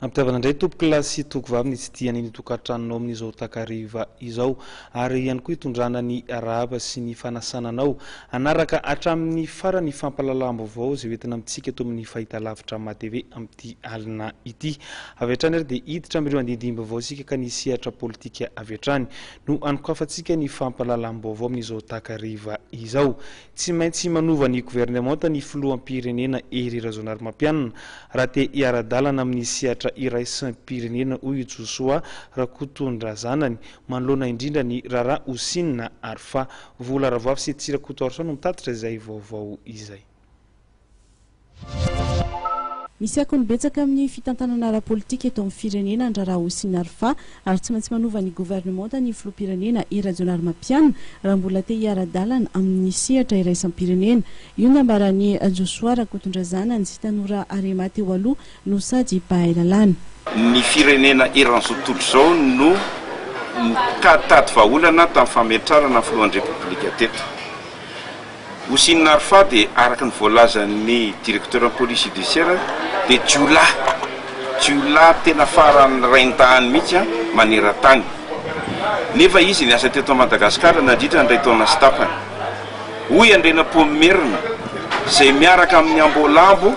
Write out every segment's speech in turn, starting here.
Ampitiavana indray tompo klasy tokovavy ny tsy tiany ny tokantranonao amin'izao takariva izao ary ihany koa hitondrana ny arahaba sy ny fanasananao anaraka hatramin'ny farany fampalalam-baovao izay hoentina amintsika eto amin'ny fahitalavitra matv amin'ity alina ity. Avy hatrany ary dia hiditra amin'ireo andindimbaovao isika ka ny sehatra politika avy hatrany no anokafantsika ny fampalalam-baovao amin'izao takariva izao. Tsy maintsy manova ny gouvernemanta ny filoham-pirenena Hery Rajaonarimampianina raha te hiara-dalana amin'ny sehatra iraisam-pirenena hoy Joshua Rakotondrazanany manoloana indrindra ny Rara Osinina Arfa. Vola Ravavy sy Tsirakotoarso no mitatitra izay vaovao izay. Misy akony betsaka amin'ny fitantanana ara-politika eto amin'ny firenena Rara Osinina Arfa ary tsy maintsy manova ny gouvernemanta ny filoham-pirenena Hery Rajaonarimampianina raha mbola te hiara-dalana amin'ny sehatra iraisam-pirenena. Io nambaran'ny Joshua Rakotondrazanany sy tanora Arema teo aloha no sady bahay lalàna. Ny firenena Hery amin'izao tontolo izao no tady vahaolana tamin'ny fametrarana filohan'ny repoblika teto. Osinina Arfa dia araka ny voalazan'ny directeur police judiciaire dia jiolahy tena farany rain-tany mihitsy maneran-tany. Nefa izy niasa teto Madagasikara nandritra ndray taona sy tapany. Hoy Andrena Pomerina izay miaraka amin'ny Ambolambo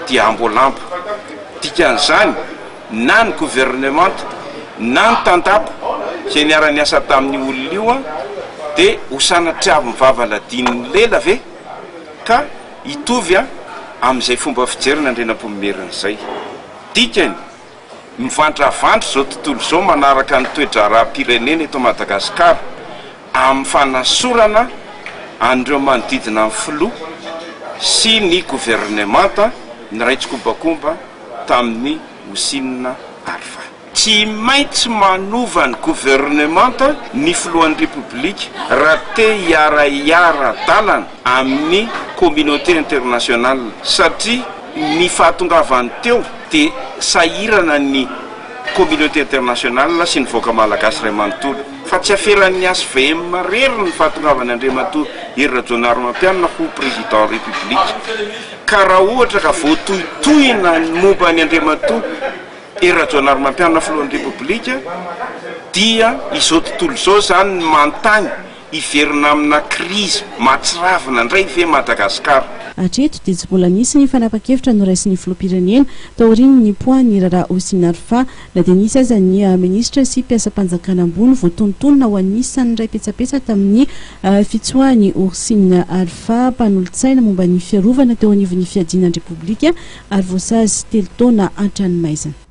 dia Ambolambo. Dikan'izany na ny gouvernemanta na ny tantapo izay niara-niasa tamin'ny olona io dia hosanatry mivavaladin'ny lela ve ka hitovy amin'izay fomba fijerina Andrena Pomerina izay. Dikany mivantravantry izao tontolo izao manaraka ny toetra ara-pirenena eto Madagasikara amin'ny fanasorana an'ireo manodidina amin'ny filoha sy ny gouvernemanta ny raitsin-kombakomba tamin'ny Osinina Arfa. Tsy maintsy manova ny gouvernemanta ny filohan'ny repoblika raha te hiara-dalana amin'ny communauté internationale satria ny fahatongavany teo dia sahirana ny communauté internationale sy ny voaka malagasy iray manontolo. Fa tsy aferan'ny ASVM rery ny fahatongavany Andriamatoa Hery Rajaonarimampianina ho président république. Ka raha ohatra ka voatohitohina ny momba ny Andriamatoa Hery Rajaonarimampianina filohan'ny repoblika dia izao tontolo izao zany mantany hiverina amina krizy mahatsiravina indray ve Madagasikara. Hatreto dia tsy mbola nisy ny fanapa-kevitra noraisin'ny filoham-pirenena tao aorian'ny poan'ny Rara Osinina Arfa na dia nisy aza ny minisitra sy mpiasam-panjakana ambony voatonontonona ho anisan'ny ray petsapetsa tamin'ny fitsoahany Osinina Arfa mpanolo-tsaina momba ny fiarovana teo anivon'ny fiadinan'ny repoblika ary voasazy telo taona hatrany maizana.